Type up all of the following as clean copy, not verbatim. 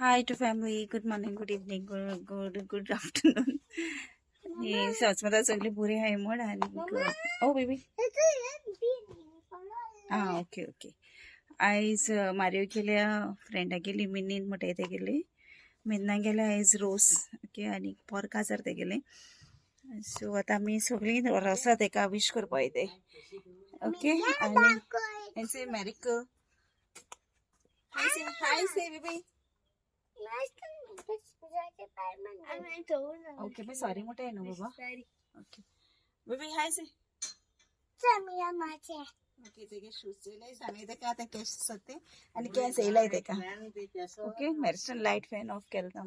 Hi to family. Good morning, good evening, good afternoon. हे सचमता सगळी बरी आहे म्हण आणि ओ बेबी ओके ओके आयज मारयो केल्या फ्रेंडा गेली मिनीन म्हणटा ते गेले मिन्ना गेले आयज रोस ओके आनी पोरका जर ते गेले सो आतां आमी सगळीं रसा तेका विश करपा येते ओके आनी मॅरिक हाय से बेबी ओके मैं सॉरी मोठा आहे ना बाबा ओके बेबी हाय से ओके तेगे शूज चेले सांगे ते का ते केस सते आणि केस येलाय ते का ओके मेरिस्टन लाइट फॅन ऑफ केलता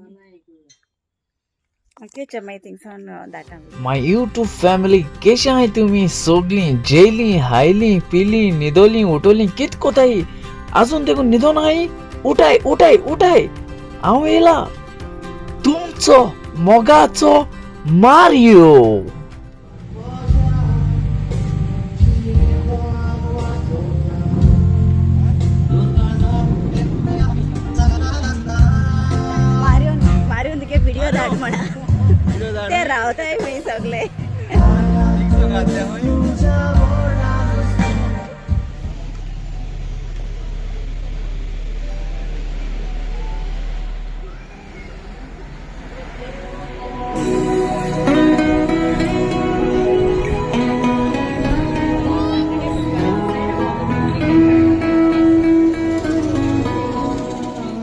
ओके चमाई थिंग्स ऑन डाटा माय यूट्यूब फॅमिली केशा आहे तुम्ही सोगली जेली हायली पिली निदोली उठोली कित कोताई अजून देखून निदो नाही उठाय उठाय उठाय हांव येला तुमचो मोगाचो मारियो मारियो तुगे व्हिडिओ धाड म्हणा ते रावताय मी सगळे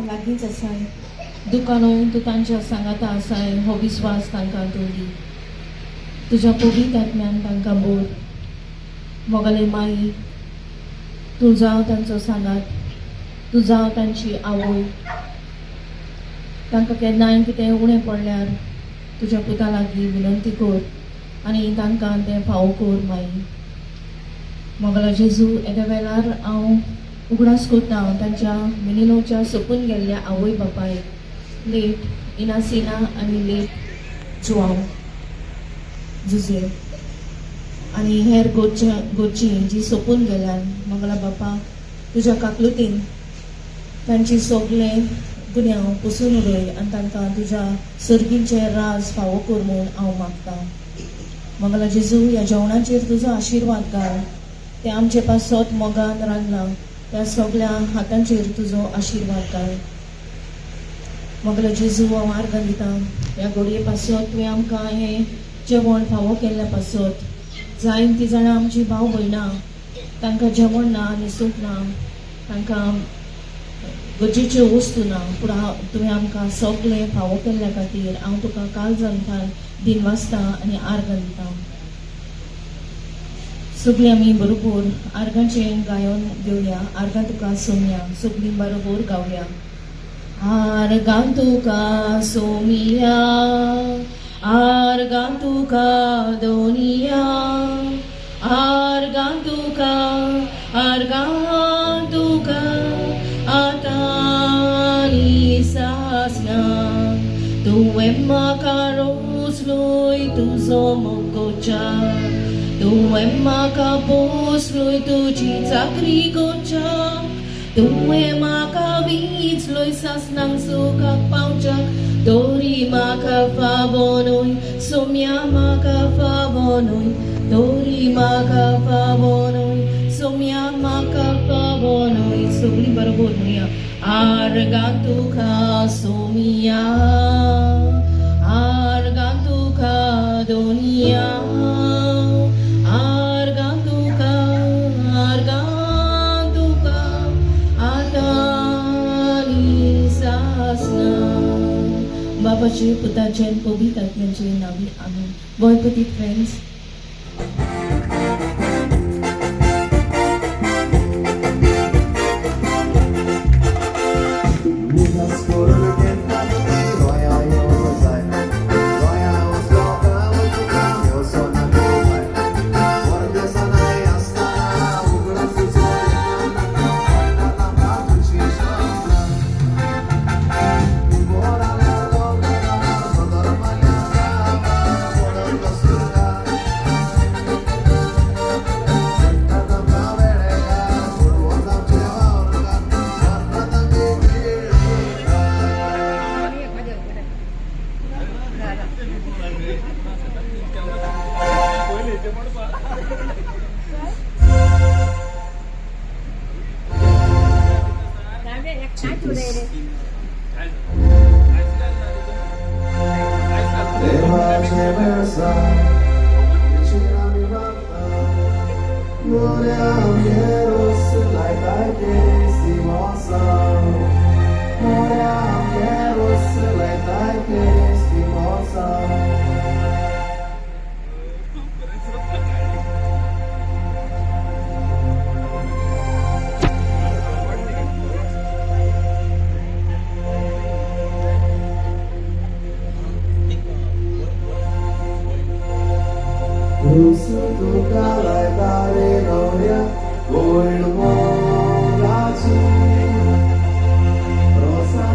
लागींच आसाय दुकानूय तूं तांच्या सांगाता आसाय हो विस्वास तांकां दवरी तुज्या पवित्र आत्म्यान तांकां बोर मोगले माई तूं जावं तांचो सांगात तूं जावं तांची आवय तांकां केन्नाय कितें उणें पडल्यार तुज्या पुता लागीं विनंती कर आनी तांकां तें फावो कर माई मोगलो जेजू येद्या वेळार हांव उगडास कोत्ता तांच्या मिनिनोच्या सोपून गेल्ल्या आवय बापायक लेट इनासिना आनी लेट जुआंव जुजे आनी हेर गोची जी सोपून गेल्यान मोगला बापा तुज्या काकलुतीन तांची सगळें गुन्यांव पुसून उडय आनी तांकां तुज्या सर्गींचे राज फावो कर म्हूण हांव मागतां मोगला जेजू ह्या जेवणाचेर तुजो आशिर्वाद घाल ते आमचे पासत मोगान रांदलां त्या सगळ्या हातांचेर तुजो आशिर्वाद घाल मोगलो जेजू हांव आर्गां दिता ह्या घडये पासत तुवें आमकां हें जेवण फावो केल्ल्या पासत जायतीं जाणां आमची भाव भयणां तांकां जेवण ना आनी सूख ना तांकां गरजेच्यो वस्तू ना पूण तुवें आमकां सगळें फावो केल्ल्या खातीर हांव तुका काल जमतान दिनवासता आनी आर्गां दिता सगळीं आमी बरोबर आर्गांचें गायन घेवया आर्गां तुका सोमया सगळीं बरोबर गावया आर्गां तुका सोमिया आर्गां तुका दोनिया आर्गां तुका आतांनी सासना तुवें म्हाका रोसलोय तुजो मोगोच्या तुवें म्हाका पोसलोय तुजी चाकरी गोच्या तुवें म्हाका विचलोय सासनांक सुखाक पावच्याक तोरी म्हाका फावो न्हय सोम्या म्हाका फावो न्हय तोरी म्हाका फावो न्हय सोम्या म्हाका फावो न्हय सगळीं बरोबर म्हणया आर्गां तुका सोमिया आर्गां तुका दोनिया बाबाचे पुताचे पवित्र आत्म्याचे नावी आमीन गोंयपती friends viceversa. Vicina mi mamma, non è rosse like I can mossa. Non è rosse like I can mossa. Rosso tocca la dare gloria, o il mondo rosa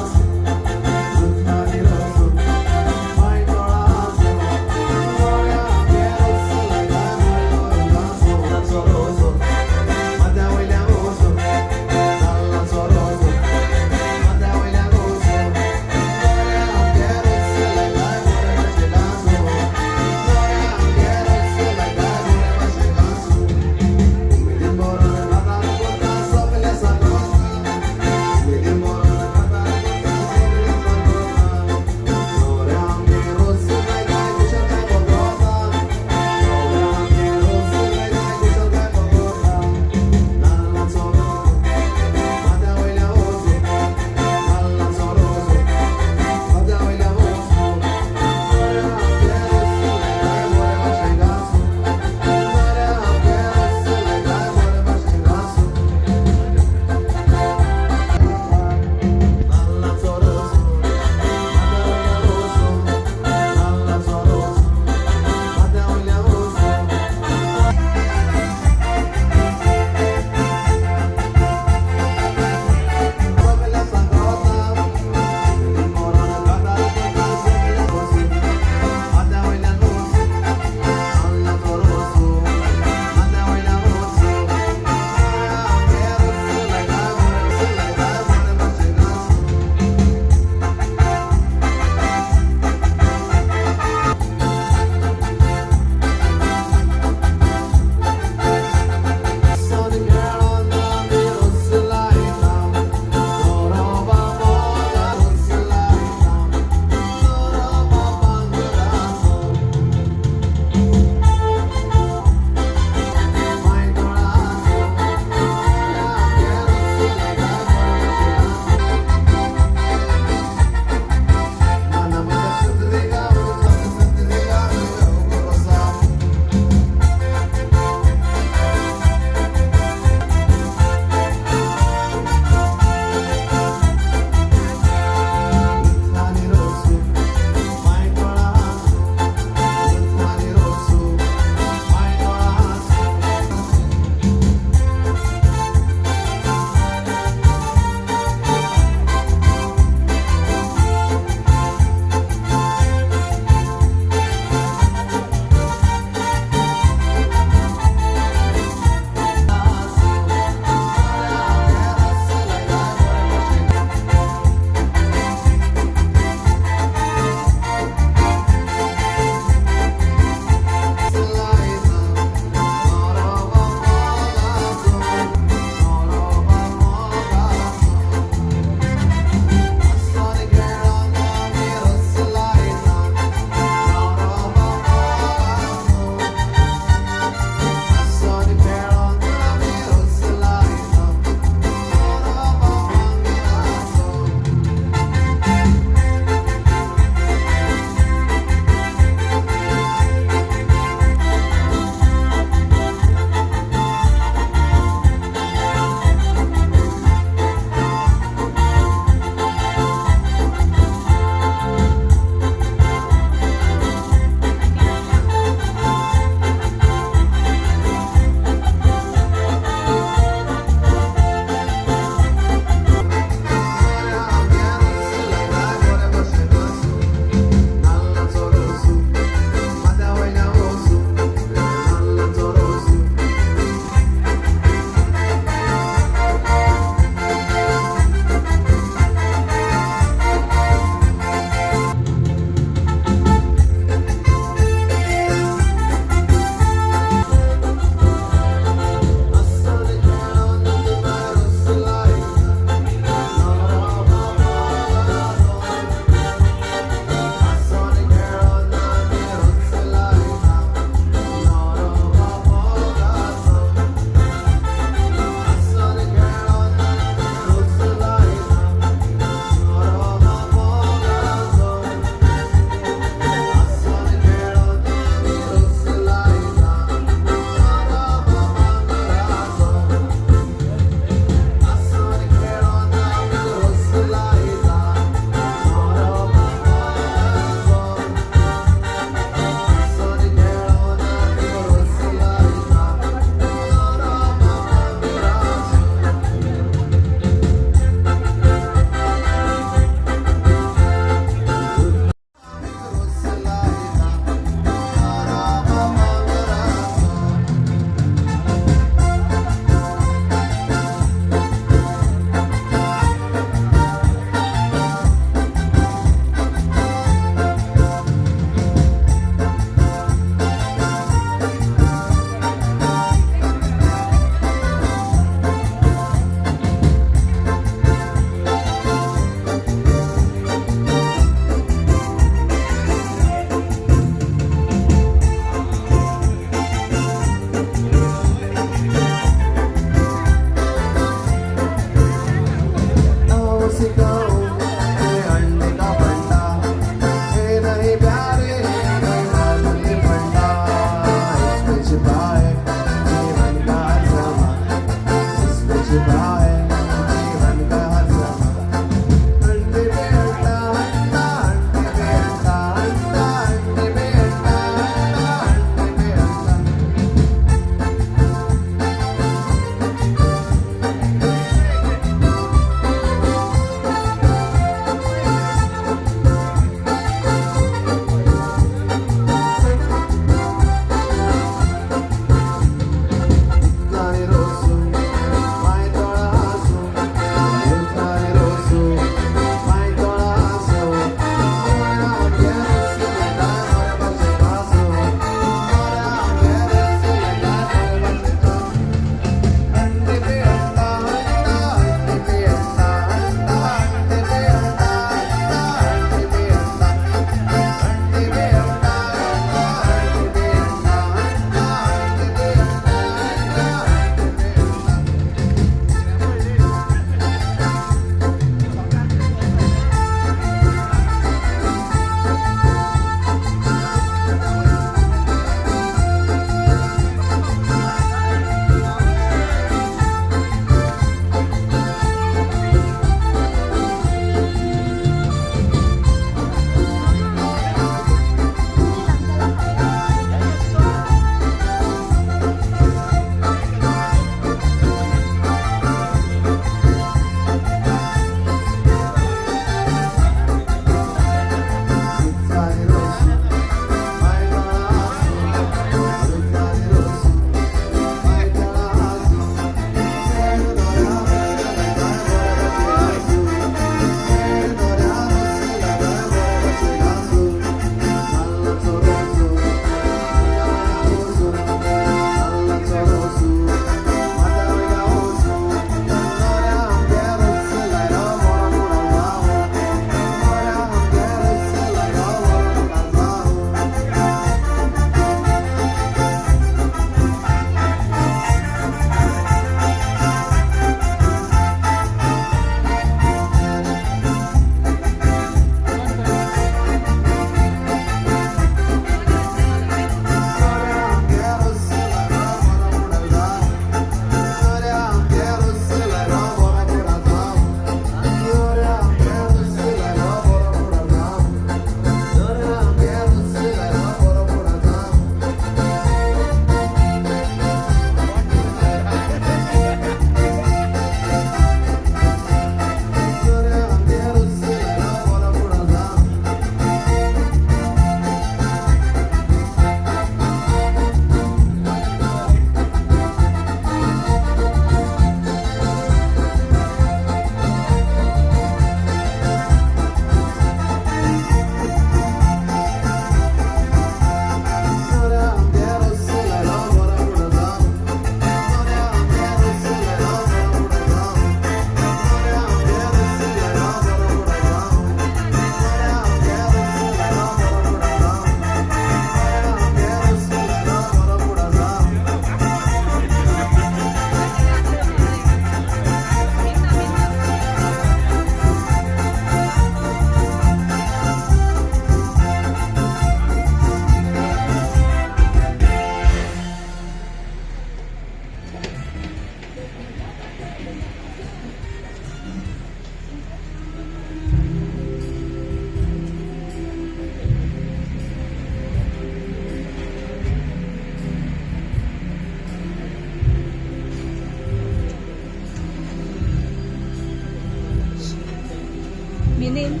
मिनीन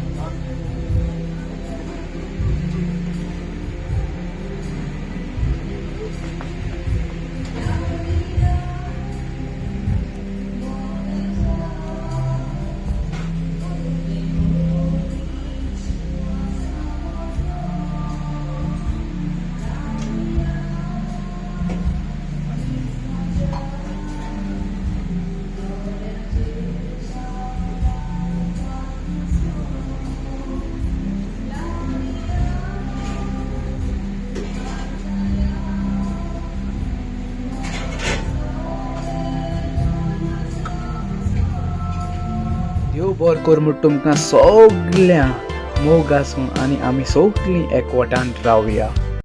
देव बरो करूं तुमकां सगळ्यांक मोग आसूं आनी आमी सगळीं एकवटान रावया.